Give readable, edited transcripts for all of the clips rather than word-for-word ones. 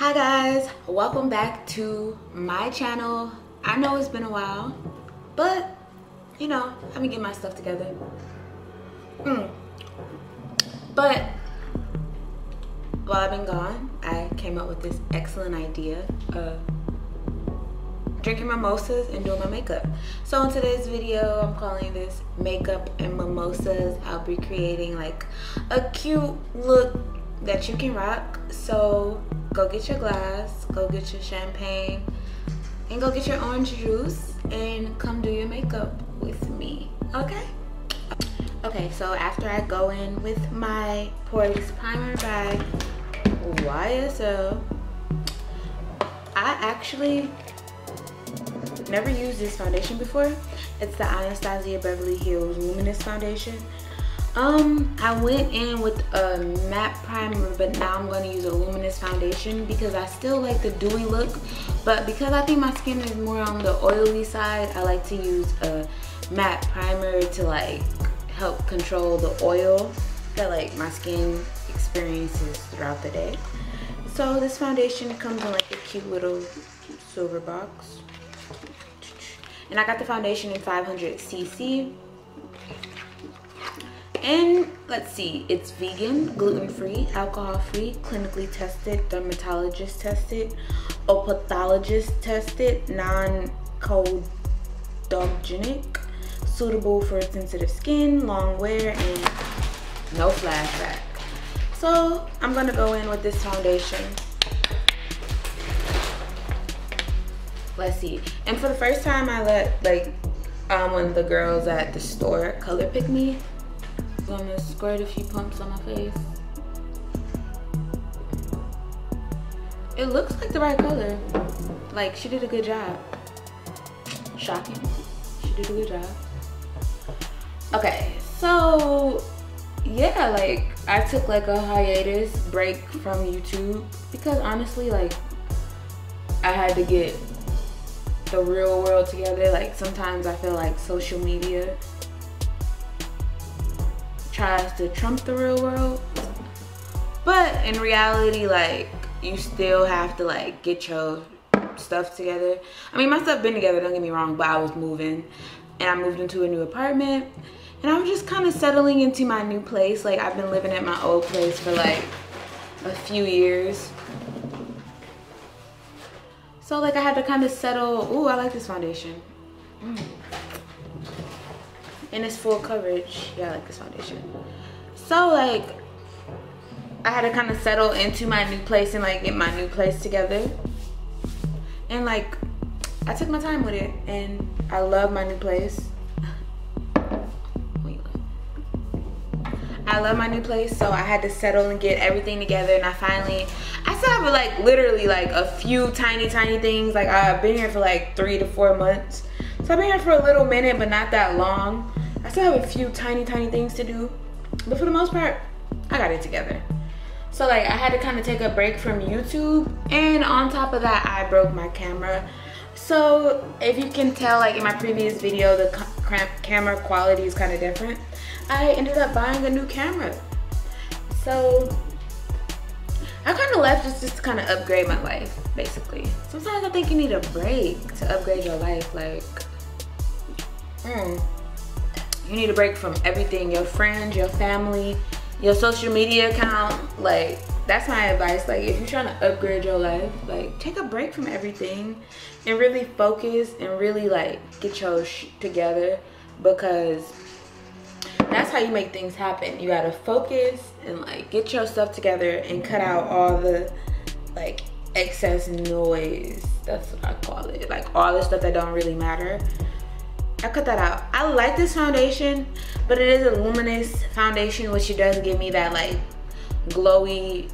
Hi guys, welcome back to my channel. I know it's been a while, but you know, let me get my stuff together. But while I've been gone, I came up with this excellent idea of drinking mimosas and doing my makeup. So in today's video, I'm calling this makeup and mimosas. I'll be creating like a cute look that you can rock. So go get your glass, go get your champagne, and go get your orange juice and come do your makeup with me, okay? Okay, so after I go in with my Poreless Primer by YSL, I actually never used this foundation before. It's the Anastasia Beverly Luminous foundation. I went in with a matte primer, but now I'm going to use a luminous foundation because I still like the dewy look, but because I think my skin is more on the oily side, I like to use a matte primer to like help control the oil that like my skin experiences throughout the day. So this foundation comes in like a cute little silver box, and I got the foundation in 500cc. And let's see, it's vegan, gluten-free, alcohol-free, clinically tested, dermatologist tested, ophthalmologist tested, non-codogenic, suitable for sensitive skin, long wear, and no flashback. So I'm gonna go in with this foundation. Let's see. And for the first time, I let one of the girls at the store color pick me. I'm gonna squirt a few pumps on my face. It looks like the right color. Like, she did a good job. Shocking. She did a good job. Okay, so yeah, like I took like a hiatus break from YouTube because honestly, like I had to get the real world together. Like sometimes I feel like social media tries to trump the real world, but in reality, like you still have to like get your stuff together. I mean, my stuff been together, don't get me wrong, but I was moving and I moved into a new apartment and I was just kind of settling into my new place. Like I've been living at my old place for like a few years, so like I had to kind of settle. Ooh, I like this foundation. And it's full coverage. Yeah, I like this foundation. So like I had to kind of settle into my new place and like get my new place together. And like I took my time with it and I love my new place. I love my new place, so I had to settle and get everything together, and I still have like literally like a few tiny things. Like I've been here for like 3 to 4 months. So I've been here for a little minute, but not that long. I still have a few tiny things to do, but for the most part, I got it together. So like I had to kind of take a break from YouTube, and on top of that, I broke my camera. So if you can tell, like in my previous video, the camera quality is kind of different. I ended up buying a new camera. So I kind of left just to kind of upgrade my life, basically. Sometimes I think you need a break to upgrade your life. Like, you need a break from everything, your friends, your family, your social media account. Like, that's my advice. Like, if you're trying to upgrade your life, like, take a break from everything and really focus and really, like, get your shit together, because that's how you make things happen. You gotta focus and, like, get your stuff together and cut out all the, like, excess noise. That's what I call it. Like, all the stuff that don't really matter. I cut that out. I like this foundation, but it is a luminous foundation, which it does give me that like glowy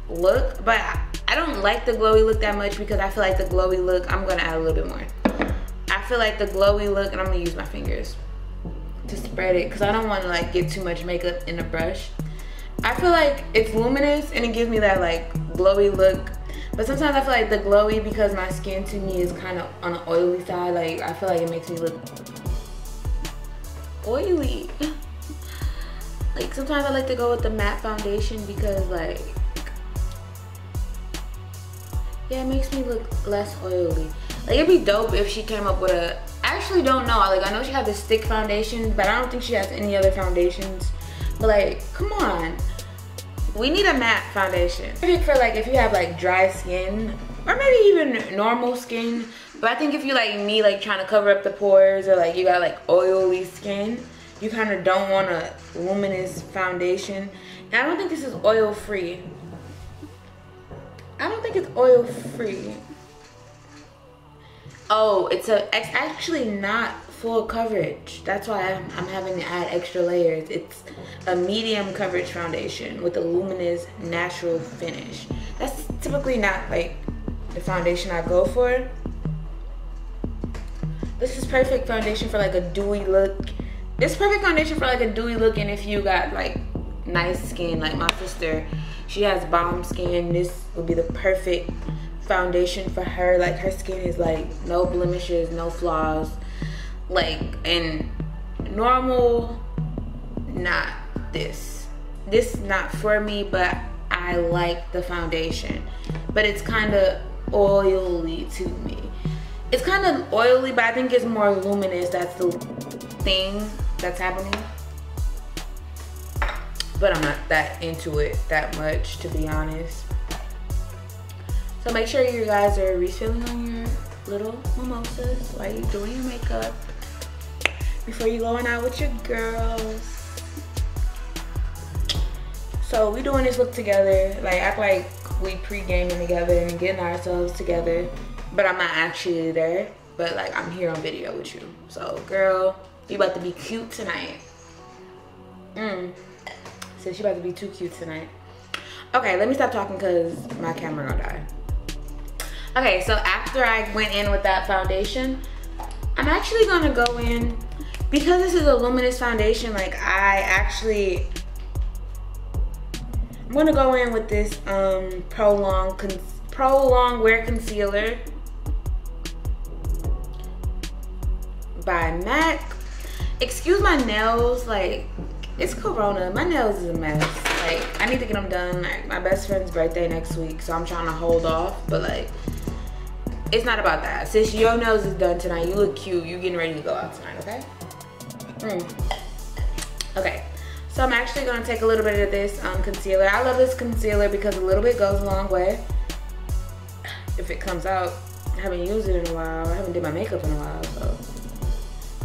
look. But I don't like the glowy look that much because I feel like the glowy look, I'm gonna add a little bit more. I feel like the glowy look, and I'm gonna use my fingers to spread it because I don't want to like get too much makeup in the brush. I feel like it's luminous and it gives me that like glowy look. But sometimes I feel like the glowy, because my skin to me is kind of on the oily side, like I feel like it makes me look oily. Like sometimes I like to go with the matte foundation because like Yeah, it makes me look less oily. Like, it'd be dope if she came up with a, I actually don't know. Like, I know she has the stick foundation, but I don't think she has any other foundations. But like, come on. We need a matte foundation. Perfect for like if you have like dry skin or maybe even normal skin. But I think if you like me, like trying to cover up the pores, or like you got like oily skin, you kind of don't want a luminous foundation. And I don't think this is oil free. I don't think it's oil free. Oh, it's actually not full coverage. That's why I'm having to add extra layers. It's a medium coverage foundation with a luminous natural finish. That's typically not like the foundation I go for. This is perfect foundation for like a dewy look. This perfect foundation for like a dewy look, and if you got like nice skin, like my sister, she has bomb skin, this would be the perfect foundation for her. Like her skin is like no blemishes, no flaws. Like, and normal, not this. This is not for me, but I like the foundation. But it's kind of oily to me. It's kind of oily, but I think it's more luminous. That's the thing that's happening. But I'm not that into it that much, to be honest. So make sure you guys are refilling on your little mimosas while you're doing your makeup before you going out with your girls. So we doing this look together. Like, act like we pre-gaming together and getting ourselves together. But I'm not actually there. But like, I'm here on video with you. So girl, you about to be cute tonight. So she about to be too cute tonight. Okay, let me stop talking because my camera gonna die. Okay, so after I went in with that foundation, I'm actually gonna go in, because this is a luminous foundation, like I'm gonna go in with this Prolong Wear Concealer by MAC. Excuse my nails, like, it's Corona. My nails is a mess. Like, I need to get them done. Like, my best friend's birthday next week, so I'm trying to hold off. But like, it's not about that. Since your nails is done tonight, you look cute. You getting ready to go out tonight, okay? Okay, so I'm actually gonna take a little bit of this concealer. I love this concealer because a little bit goes a long way. If it comes out, I haven't used it in a while. I haven't did my makeup in a while, so.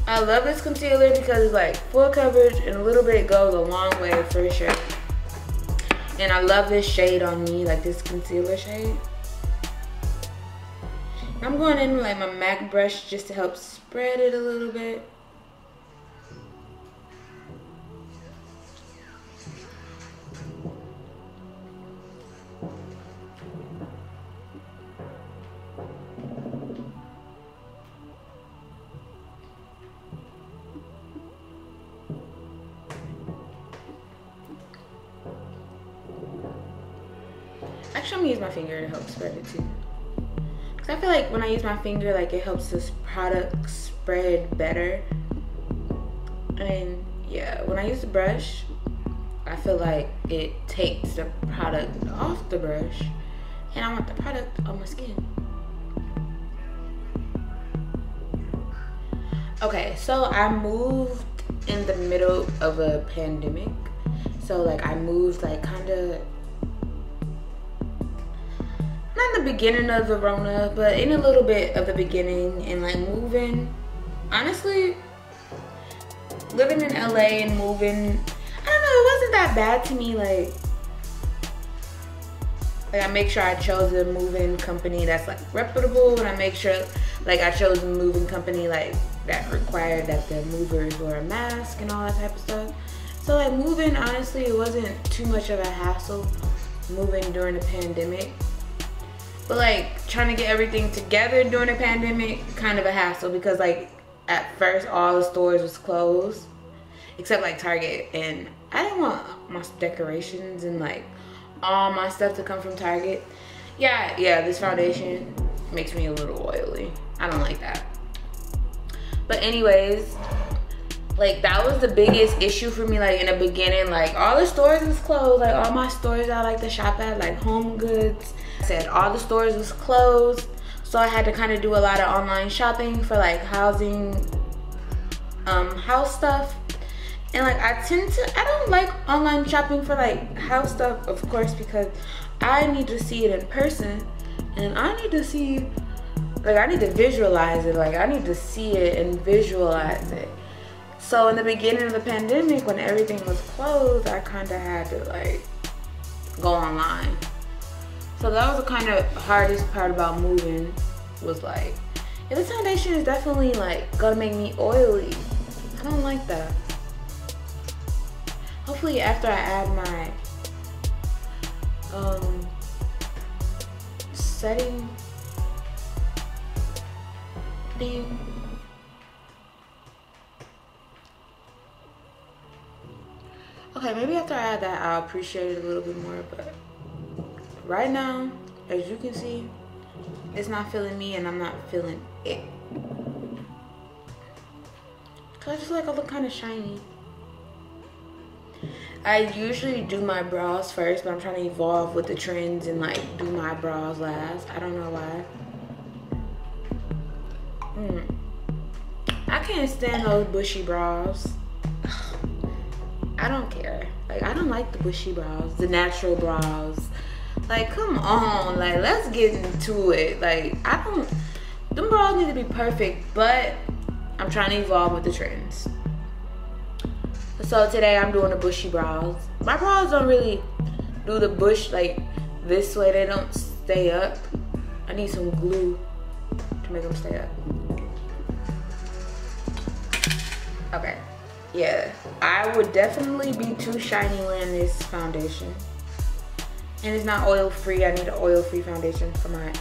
I love this concealer because it's like full coverage and a little bit goes a long way for sure. And I love this shade on me, like this concealer shade. I'm going in with like my MAC brush just to help spread it a little bit. Actually, I'm gonna use my finger to help spread it too. Cause I feel like when I use my finger, like it helps this product spread better. And yeah, when I use the brush, I feel like it takes the product off the brush, and I want the product on my skin. Okay, so I moved in the middle of a pandemic. So like I moved like kind of, not in the beginning of the Rona, but in a little bit of the beginning, and like moving, honestly, living in LA and moving, I don't know, it wasn't that bad to me. Like I make sure I chose a moving company that's like reputable, and I make sure like I chose a moving company like that required that the movers wear a mask and all that type of stuff. So like moving, honestly, it wasn't too much of a hassle moving during the pandemic. But like trying to get everything together during the pandemic, kind of a hassle, because like at first all the stores was closed except like Target, and I didn't want my decorations and like all my stuff to come from Target. Yeah, this foundation makes me a little oily. I don't like that. But anyways, Like that was the biggest issue for me. Like in the beginning, like all the stores was closed. Like all my stores I like to shop at, like Home Goods, I said all the stores was closed. So I had to kind of do a lot of online shopping for like housing, house stuff. And like I don't like online shopping for like house stuff, of course, because I need to see it in person. And I need to see, like I need to visualize it. Like I need to see it and visualize it. So in the beginning of the pandemic, when everything was closed, I kind of had to like go online. So that was the kind of hardest part about moving, was like, yeah, this foundation is definitely like gonna make me oily. I don't like that. Hopefully after I add my setting thing, okay, maybe after I add that I'll appreciate it a little bit more, but right now, as you can see, it's not feeling me and I'm not feeling it. Cause I just like I look kind of shiny. I usually do my brows first, but I'm trying to evolve with the trends and like do my brows last. I don't know why. I can't stand those bushy brows. I don't care. Like I don't like the bushy brows, the natural brows. Like come on, like let's get into it. Like them brows need to be perfect, but I'm trying to evolve with the trends. So today I'm doing the bushy brows. My brows don't really do the bush like this way. They don't stay up. I need some glue to make them stay up. Okay. Yeah, I would definitely be too shiny wearing this foundation. And it's not oil free. I need an oil free foundation for my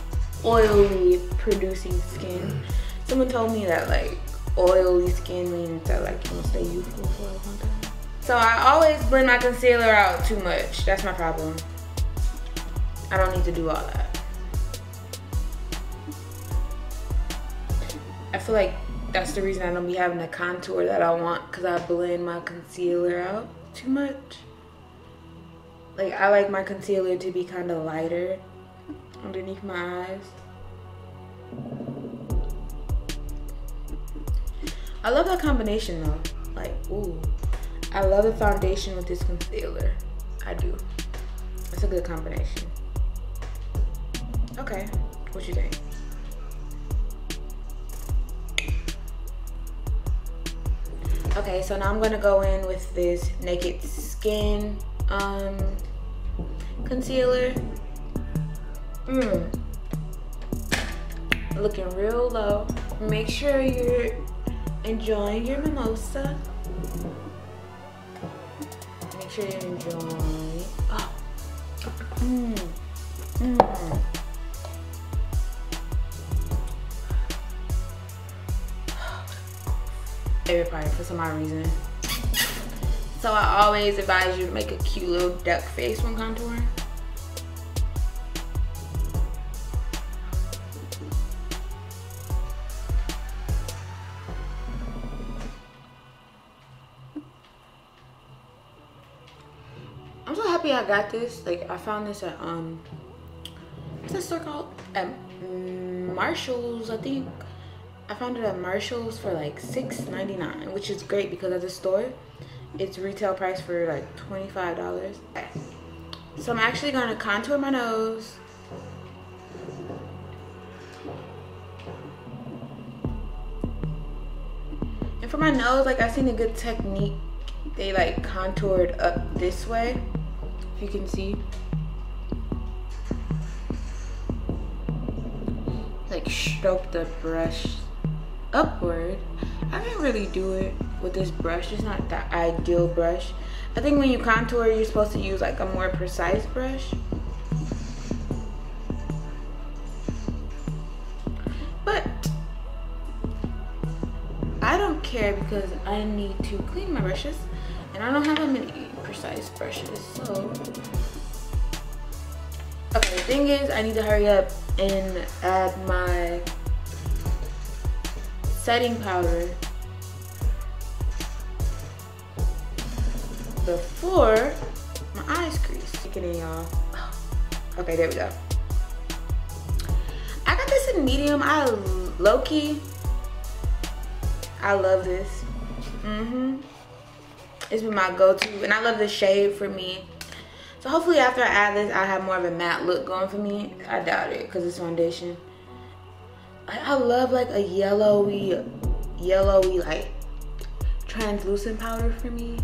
oily producing skin. Someone told me that like oily skin means that like you won't stay youthful for a long time. So I always blend my concealer out too much. That's my problem. I don't need to do all that. I feel like that's the reason I don't be having the contour that I want, because I blend my concealer out too much. Like I like my concealer to be kind of lighter underneath my eyes. I love that combination though. Like, ooh. I love the foundation with this concealer. I do. It's a good combination. Okay, what you think? Okay, so now I'm gonna go in with this Naked Skin concealer. Looking real low. Make sure you're enjoying your mimosa. Make sure you're enjoying. Oh. Favorite part for some odd reason. So I always advise you to make a cute little duck face when contouring. I'm so happy I got this. Like I found this at what's that store called? At Marshall's, I think. I found it at Marshall's for like $6.99, which is great because at the store it's retail price for like $25. Okay. So I'm actually gonna contour my nose. And for my nose, like I've seen a good technique. They like contoured up this way, if you can see. Like stroke the brush upward. I didn't really do it with this brush. It's not the ideal brush. I think when you contour, you're supposed to use like a more precise brush. But I don't care because I need to clean my brushes and I don't have that many precise brushes. So okay, the thing is I need to hurry up and add my setting powder before my eyes crease. Look at it, y'all. Okay, there we go. I got this in medium. I low-key, I love this. It's been my go-to, and I love this shade for me. So hopefully after I add this, I'll have more of a matte look going for me. I doubt it, because it's foundation. I love like a yellowy like translucent powder for me.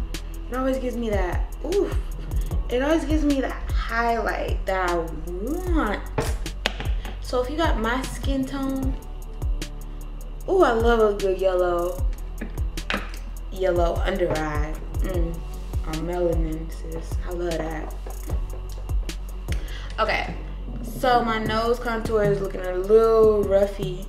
It always gives me that, oof. It always gives me that highlight that I want. So if you got my skin tone, ooh, I love a good yellow under eye. Or melanin, sis. I love that. Okay, so my nose contour is looking a little roughy.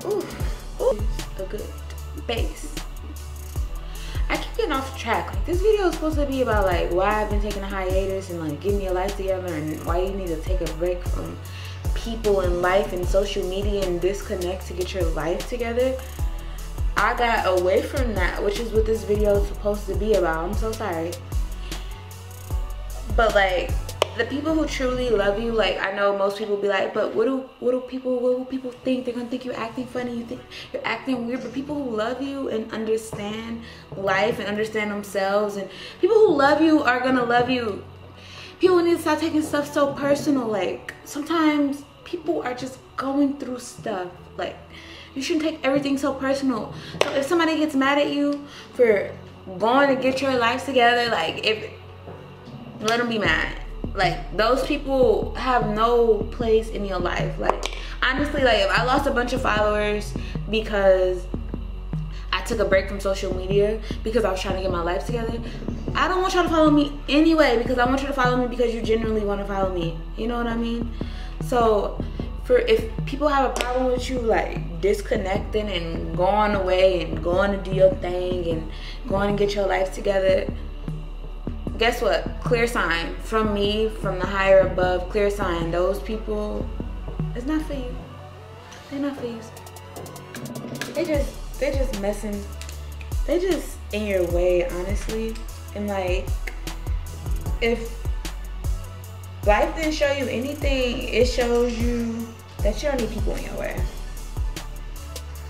Ooh, a good base. I keep getting off track. Like, this video is supposed to be about like why I've been taking a hiatus and like getting your life together and why you need to take a break from people in life and social media and disconnect to get your life together. I got away from that, which is what this video is supposed to be about. I'm so sorry. But like, the people who truly love you, like, I know most people be like, but what will people think? They're gonna think you're acting funny, you think you're acting weird. But people who love you and understand life and understand themselves, and people who love you are gonna love you. People need to stop taking stuff so personal. Like, sometimes people are just going through stuff. Like, you shouldn't take everything so personal. So if somebody gets mad at you for going to get your life together, like, let them be mad. Like, those people have no place in your life. Like, honestly, like, if I lost a bunch of followers because I took a break from social media because I was trying to get my life together, I don't want y'all to follow me anyway, because I want you to follow me because you genuinely want to follow me. You know what I mean? So if people have a problem with you like disconnecting and going away and going to do your thing and going to get your life together, guess what? Clear sign from me, from the higher above, clear sign. Those people, it's not for you. They're not for you. They're just messing. They're just in your way, honestly. And like, if life didn't show you anything, it shows you that you don't need people in your way.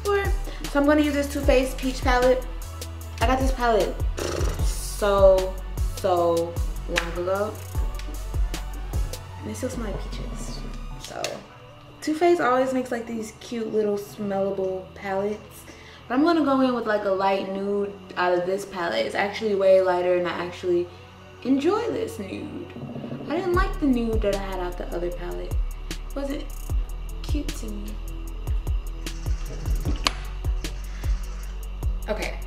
So I'm gonna use this Too Faced Peach palette. I got this palette so long ago, and it still smells like peaches. So Too Faced always makes like these cute little smellable palettes, but I'm gonna go in with like a light nude out of this palette. It's actually way lighter, and I actually enjoy this nude. I didn't like the nude that I had out the other palette. It wasn't cute to me. Okay.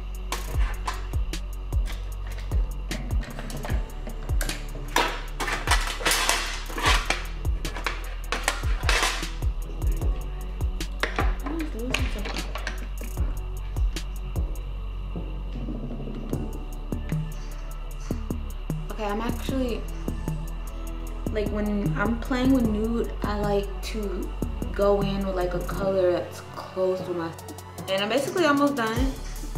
Okay, I'm actually, like, when I'm playing with nude, I like to go in with like a color that's close to my, and I'm basically almost done,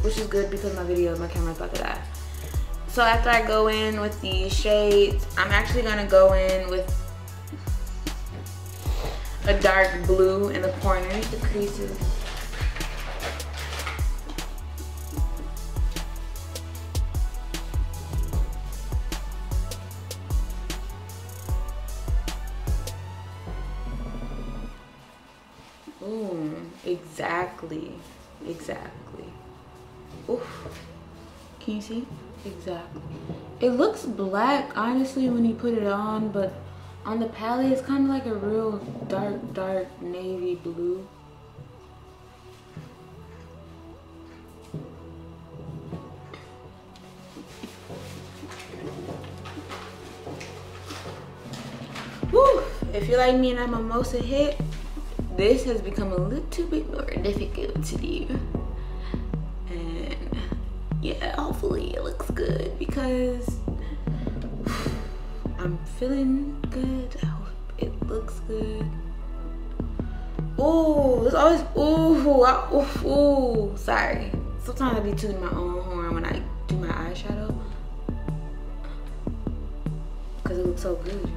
which is good because my camera's about to die. So after I go in with these shades, I'm actually gonna go in with a dark blue in the corners, the creases. Exactly. Oof. Can you see? Exactly. It looks black, honestly, when you put it on, but on the palette, it's kind of like a real dark navy blue. Woo! If you're like me and I'm a mimosa hit, this has become a little bit more difficult to do. And yeah, hopefully it looks good because I'm feeling good. I hope it looks good. Ooh, it's always ooh. Sorry. Sometimes I be tooting my own horn when I do my eyeshadow because it looks so good.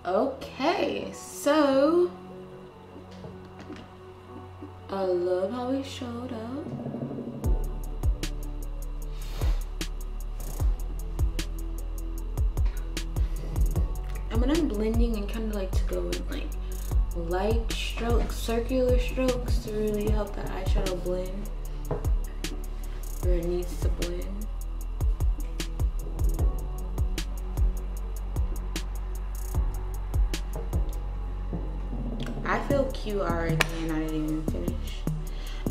Okay, so I love how it showed up. And when I'm blending, I kind of like to go with like light strokes, circular strokes to really help the eyeshadow blend where it needs to blend. I feel cute already and I didn't even finish.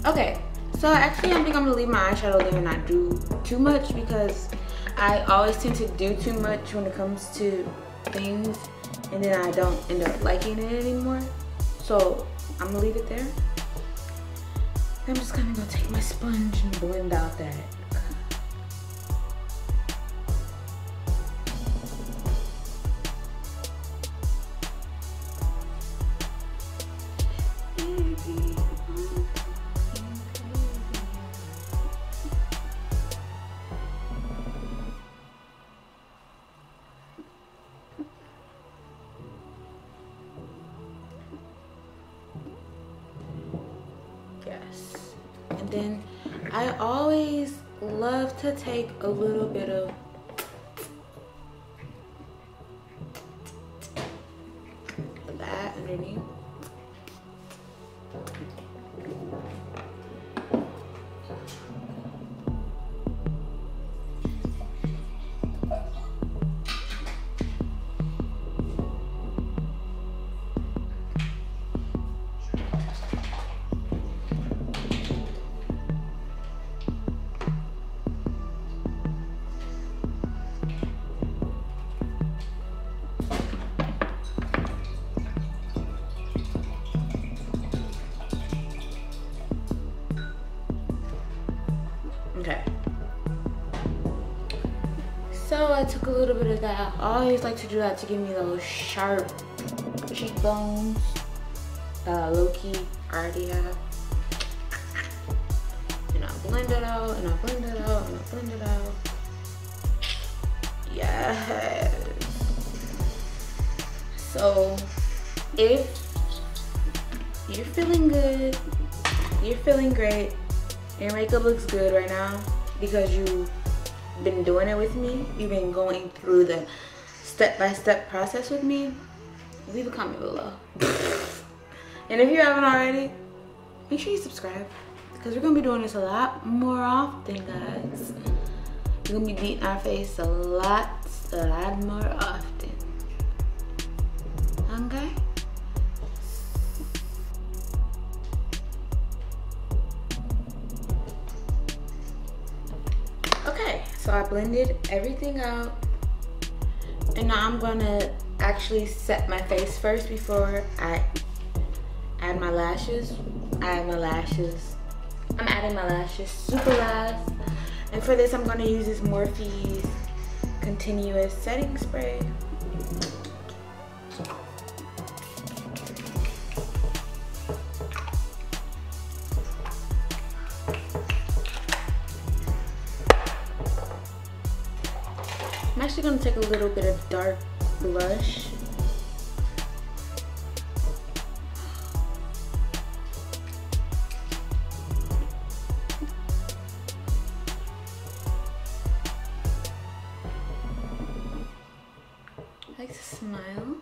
Okay, so actually I think I'm gonna leave my eyeshadow there and not do too much because I always tend to do too much when it comes to things and then I don't end up liking it anymore. So I'm gonna leave it there. I'm just gonna go take my sponge and blend out that. Yes. And then I always love to take a little bit of that underneath. Okay. So I took a little bit of that. I always like to do that to give me those sharp cheekbones. Low-key already have. And I blend it out, and I blend it out, and I blend it out. Yes. So if you're feeling good, you're feeling great, your makeup looks good right now because you've been doing it with me, you've been going through the step-by-step process with me, leave a comment below. And if you haven't already, make sure you subscribe because we're gonna be doing this a lot more often, guys. We're gonna be beating our face a lot more often. Okay? Okay, so I blended everything out. And now I'm gonna actually set my face first before I add my lashes. I'm adding my lashes super last. And for this, I'm gonna use this Morphe's Continuous Setting Spray. I'm actually gonna take a little bit of dark blush. I like to smile.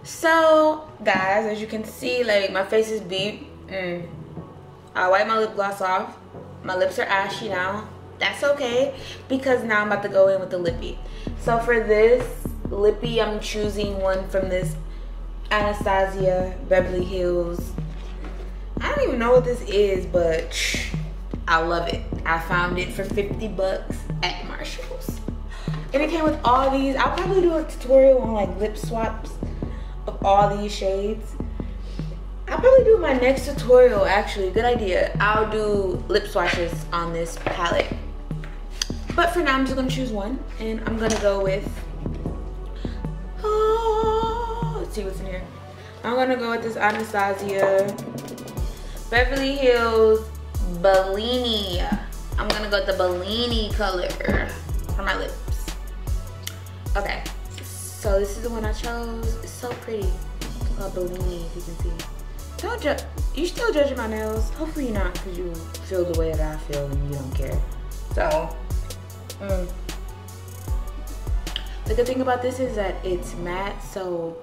So guys, as you can see, like my face is beat. I wiped my lip gloss off. My lips are ashy now. That's okay, because now I'm about to go in with the lippy. So for this lippy, I'm choosing one from this Anastasia Beverly Hills. I don't even know what this is, but I love it. I found it for 50 bucks at Marshall's. And it came with all these. I'll probably do a tutorial on like lip swaps of all these shades. I'll probably do my next tutorial, actually. Good idea. I'll do lip swatches on this palette. But for now, I'm just gonna choose one, and I'm gonna go with, let's see what's in here. I'm gonna go with this Anastasia Beverly Hills Bellini. I'm gonna go with the Bellini color for my lips. Okay, so this is the one I chose. It's so pretty. It's called Bellini, if you can see. Don't judge. You still judging my nails? Hopefully not, because you feel the way that I feel and you don't care. So, the good thing about this is that it's matte, so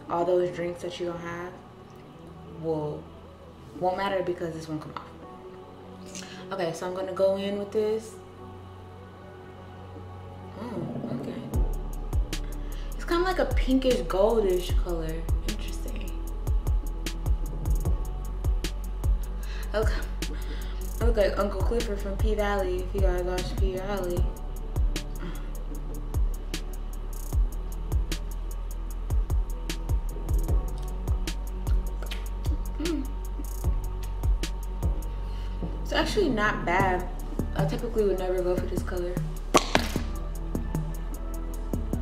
all those drinks that you're gonna have won't matter because this won't come off. Okay, so I'm gonna go in with this. Oh, okay. It's kind of like a pinkish goldish color. Interesting. Okay. I look like Uncle Clifford from P Valley, if you guys watch P Valley. It's actually not bad. I typically would never go for this color,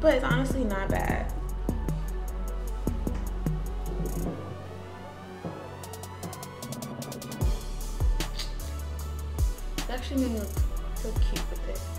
but it's honestly not bad. It actually made me look so cute with this.